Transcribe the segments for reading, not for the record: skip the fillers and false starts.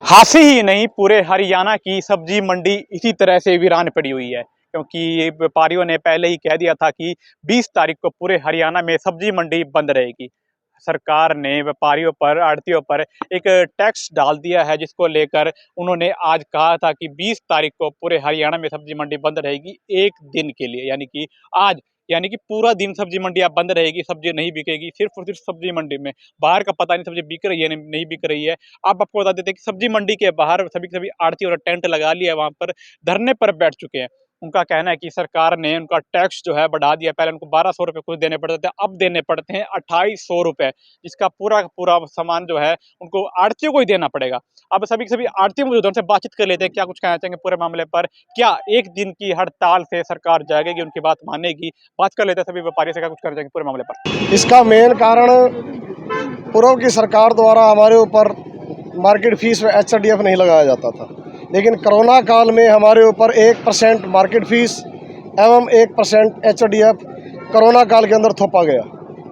खासी ही नहीं, पूरे हरियाणा की सब्जी मंडी इसी तरह से वीरान पड़ी हुई है। क्योंकि ये व्यापारियों ने पहले ही कह दिया था कि 20 तारीख को पूरे हरियाणा में सब्जी मंडी बंद रहेगी। सरकार ने व्यापारियों पर, आड़तियों पर एक टैक्स डाल दिया है, जिसको लेकर उन्होंने आज कहा था कि 20 तारीख को पूरे हरियाणा में सब्जी मंडी बंद रहेगी, एक दिन के लिए, यानी कि आज, यानी कि पूरा दिन सब्जी मंडी अब बंद रहेगी, सब्जी नहीं बिकेगी। सिर्फ और सिर्फ सब्जी मंडी में, बाहर का पता नहीं सब्जी बिक रही है नहीं बिक रही है। अब आपको बता देते हैं कि सब्जी मंडी के बाहर सभी के सभी आड़ती और टेंट लगा लिया है, वहां पर धरने पर बैठ चुके हैं। उनका कहना है कि सरकार ने उनका टैक्स जो है बढ़ा दिया। पहले उनको 1200 रुपये कुछ देने पड़ते थे, अब देने पड़ते हैं 2800 रुपये, जिसका पूरा का पूरा सामान जो है उनको आड़तियों को ही देना पड़ेगा। अब सभी के सभी आड़तियों को उनसे बातचीत कर लेते हैं, क्या कुछ कहना चाहेंगे पूरे मामले पर। क्या एक दिन की हड़ताल से सरकार जागेगी, उनकी बात मानेगी? बात कर लेते हैं सभी व्यापारियों से, क्या कुछ कहना चाहेंगे पूरे मामले पर। इसका मेन कारण पूर्व की सरकार द्वारा हमारे ऊपर मार्केट फीस व HDF नहीं लगाया जाता था, लेकिन कोरोना काल में हमारे ऊपर 1% मार्केट फीस एवं 1% HDF कोरोना काल के अंदर थोपा गया,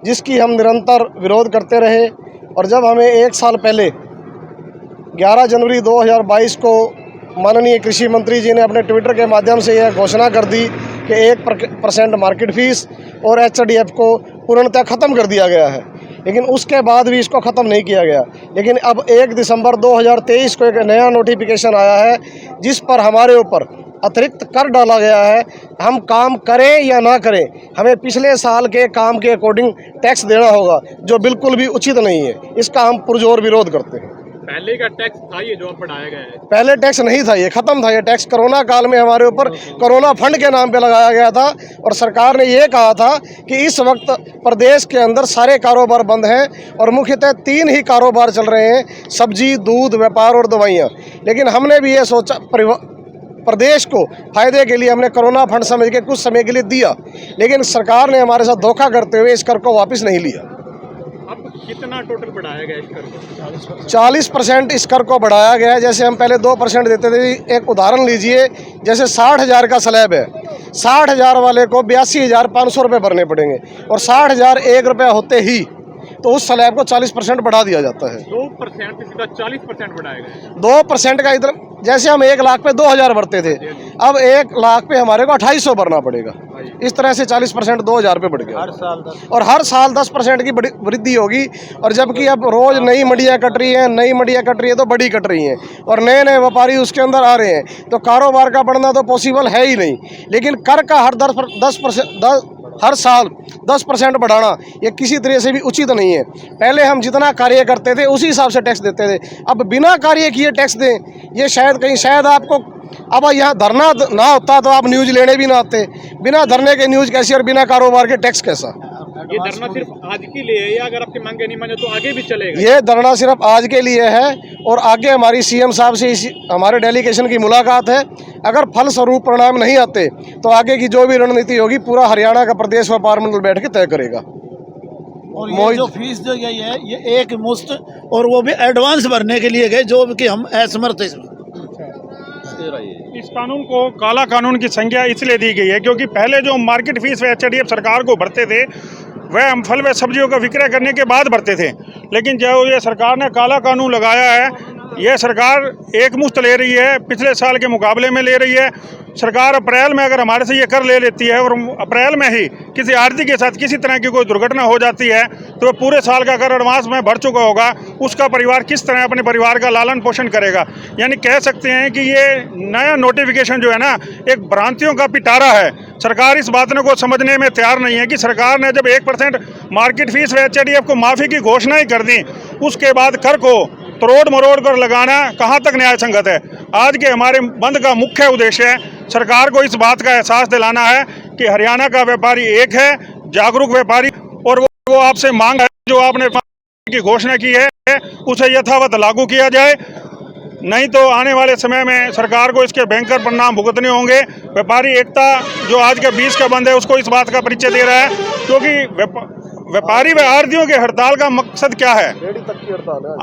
जिसकी हम निरंतर विरोध करते रहे। और जब हमें एक साल पहले 11 जनवरी 2022 को माननीय कृषि मंत्री जी ने अपने ट्विटर के माध्यम से यह घोषणा कर दी कि 1% मार्केट फीस और HDF को पूर्णतः ख़त्म कर दिया गया है, लेकिन उसके बाद भी इसको ख़त्म नहीं किया गया। लेकिन अब 1 दिसंबर 2023 को एक नया नोटिफिकेशन आया है, जिस पर हमारे ऊपर अतिरिक्त कर डाला गया है। हम काम करें या ना करें, हमें पिछले साल के काम के अकॉर्डिंग टैक्स देना होगा, जो बिल्कुल भी उचित नहीं है। इसका हम पुरजोर विरोध करते हैं। पहले का टैक्स था ये जो अब बढ़ाया गया है? पहले टैक्स नहीं था, ये खत्म था। ये टैक्स कोरोना काल में हमारे ऊपर कोरोना फंड के नाम पे लगाया गया था, और सरकार ने ये कहा था कि इस वक्त प्रदेश के अंदर सारे कारोबार बंद हैं और मुख्यतः 3 ही कारोबार चल रहे हैं: सब्जी, दूध, व्यापार और दवाइयाँ। लेकिन हमने भी ये सोचा, प्रदेश को फायदे के लिए हमने कोरोना फंड समझ के कुछ समय के लिए दिया, लेकिन सरकार ने हमारे साथ धोखा करते हुए इस कर को वापस नहीं लिया। अब कितना टोटल बढ़ाया गया इस कर को? 40% इस कर को बढ़ाया गया है। जैसे हम पहले 2% देते थे। एक उदाहरण लीजिए, जैसे 60,000 का स्लैब है, 60,000 वाले को 82,500 रुपये भरने पड़ेंगे, और 60,000 1 रुपया होते ही तो उस स्लैब को 40% बढ़ा दिया जाता है। 2% सीधा 40% बढ़ाया गया। 2% का इधर, जैसे हम 1 लाख पे 2,000 भरते थे, अब 1 लाख पे हमारे को 2,800 भरना पड़ेगा। इस तरह से 40% 2,000 पे बढ़ गया, और हर साल 10% की वृद्धि होगी। और जबकि अब रोज नई मंडियाँ कट रही हैं, नई मंडियाँ कट रही है तो बड़ी कट रही हैं, और नए नए व्यापारी उसके अंदर आ रहे हैं, तो कारोबार का बढ़ना तो पॉसिबल है ही नहीं। लेकिन कर का हर साल 10% बढ़ाना ये किसी तरह से भी उचित नहीं है। पहले हम जितना कार्य करते थे उसी हिसाब से टैक्स देते थे, अब बिना कार्य किए टैक्स दें, ये शायद आपको, अब यहाँ धरना ना होता तो आप न्यूज़ लेने भी ना आते। बिना धरने के न्यूज़ कैसी और बिना कारोबार के टैक्स कैसा? ये धरना सिर्फ आज के लिए है, या अगर आपकी मांगे नहीं माने तो आगे भी चलेगा? ये धरना सिर्फ आज के लिए है, और आगे हमारी CM साहब से हमारे डेलीगेशन की मुलाकात है। अगर फल स्वरूप परिणाम नहीं आते तो आगे की जो भी रणनीति होगी पूरा हरियाणा का प्रदेश व्यापार मंडल बैठ के तय करेगा। और ये जो फीस जो गई है, ये एक मुश्त, और वो भी एडवांस भरने के लिए गए, जो कि हम असमर्थ हैं। इस कानून को काला कानून की संज्ञा इसलिए दी गई है क्योंकि पहले जो मार्केट फीस व HDF सरकार को भरते थे, वह हम फल व सब्जियों का विक्रय करने के बाद भरते थे। लेकिन जो ये सरकार ने काला कानून लगाया है, यह सरकार एक मुश्त ले रही है, पिछले साल के मुकाबले में ले रही है। सरकार अप्रैल में अगर हमारे से ये कर ले लेती है, और अप्रैल में ही किसी आढ़ती के साथ किसी तरह की कोई दुर्घटना हो जाती है, तो वह पूरे साल का कर एडवांस में भर चुका होगा। उसका परिवार किस तरह अपने परिवार का लालन पोषण करेगा? यानी कह सकते हैं कि ये नया नोटिफिकेशन जो है ना, एक भ्रांतियों का पिटारा है। सरकार इस बात को समझने में तैयार नहीं है कि सरकार ने जब 1% मार्केट फीस व HDF को माफ़ी की घोषणा ही कर दी, उसके बाद कर को तोड़ मरोड़ कर लगाना कहाँ तक न्याय संगत है? आज के हमारे बंद का मुख्य उद्देश्य है सरकार को इस बात का एहसास दिलाना है कि हरियाणा का व्यापारी एक है, जागरूक व्यापारी, और वो आपसे मांग है जो आपने की घोषणा की है उसे यथावत लागू किया जाए। नहीं तो आने वाले समय में सरकार को इसके भयंकर परिणाम भुगतने होंगे। व्यापारी एकता जो आज के 20 का बंद है, उसको इस बात का परिचय दे रहा है, क्योंकि व्यापारी व आढ़तियों के हड़ताल का मकसद क्या है?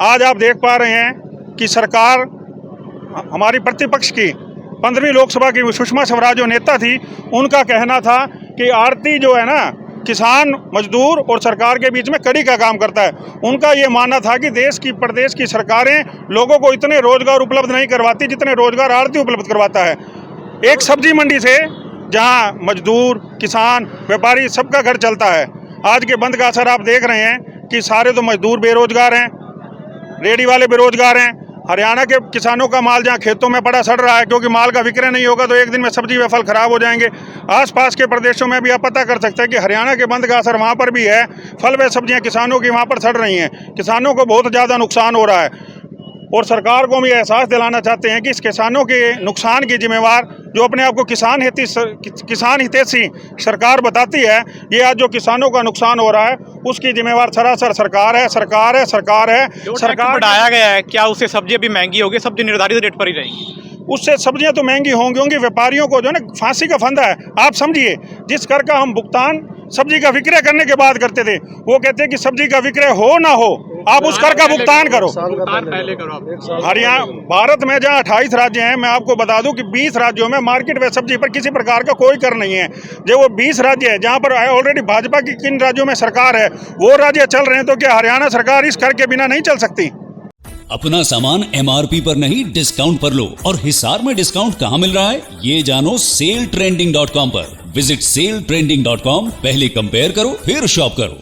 आज आप देख पा रहे हैं कि सरकार, हमारी प्रतिपक्ष की 15वीं लोकसभा की सुषमा स्वराज जो नेता थी, उनका कहना था कि आढ़ती जो है ना, किसान, मजदूर और सरकार के बीच में कड़ी का काम करता है। उनका ये मानना था कि देश की प्रदेश की सरकारें लोगों को इतने रोजगार उपलब्ध नहीं करवाती जितने रोजगार आढ़ती उपलब्ध करवाता है। एक सब्जी मंडी से जहां मजदूर, किसान, व्यापारी सबका घर चलता है, आज के बंद का असर आप देख रहे हैं कि सारे तो मजदूर बेरोजगार हैं, रेडी वाले बेरोजगार हैं। हरियाणा के किसानों का माल जहां खेतों में पड़ा सड़ रहा है, क्योंकि माल का विक्रय नहीं होगा तो एक दिन में सब्जी व फल खराब हो जाएंगे। आसपास के प्रदेशों में भी आप पता कर सकते हैं कि हरियाणा के बंद का असर वहां पर भी है। फल व सब्जियां किसानों की वहां पर सड़ रही हैं, किसानों को बहुत ज़्यादा नुकसान हो रहा है। और सरकार को हम ये एहसास दिलाना चाहते हैं कि इस किसानों के नुकसान की जिम्मेवार, जो अपने आप को किसान हितैषी सरकार बताती है, ये आज जो किसानों का नुकसान हो रहा है उसकी जिम्मेवार सरासर सरकार है। सरकार बढ़ाया गया है, क्या उससे सब्जी अभी महंगी होगी? सब्जी निर्धारित रेट पर ही रहेगी? उससे सब्जियां तो महंगी होंगी। व्यापारियों को जो है ना फांसी का फंदा है। आप समझिए, जिस कर का हम भुगतान सब्जी का विक्रय करने के बाद करते थे, वो कहते हैं कि सब्जी का विक्रय हो ना हो, आप उस कर का भुगतान करो। पहले करो आप। हरियाणा, भारत में जहां 28 राज्य हैं, मैं आपको बता दूं कि 20 राज्यों में मार्केट व सब्जी पर किसी प्रकार का कोई कर नहीं है। जो वो 20 राज्य है जहां पर ऑलरेडी भाजपा की किन राज्यों में सरकार है, वो राज्य चल रहे हैं, तो क्या हरियाणा सरकार इस कर के बिना नहीं चल सकती? अपना सामान MRP पर नहीं, डिस्काउंट पर लो। और हिसार में डिस्काउंट कहाँ मिल रहा है, ये जानो SaleTrending.com पर। विजिट SaleTrending.com, पहले कंपेयर करो फिर शॉप करो।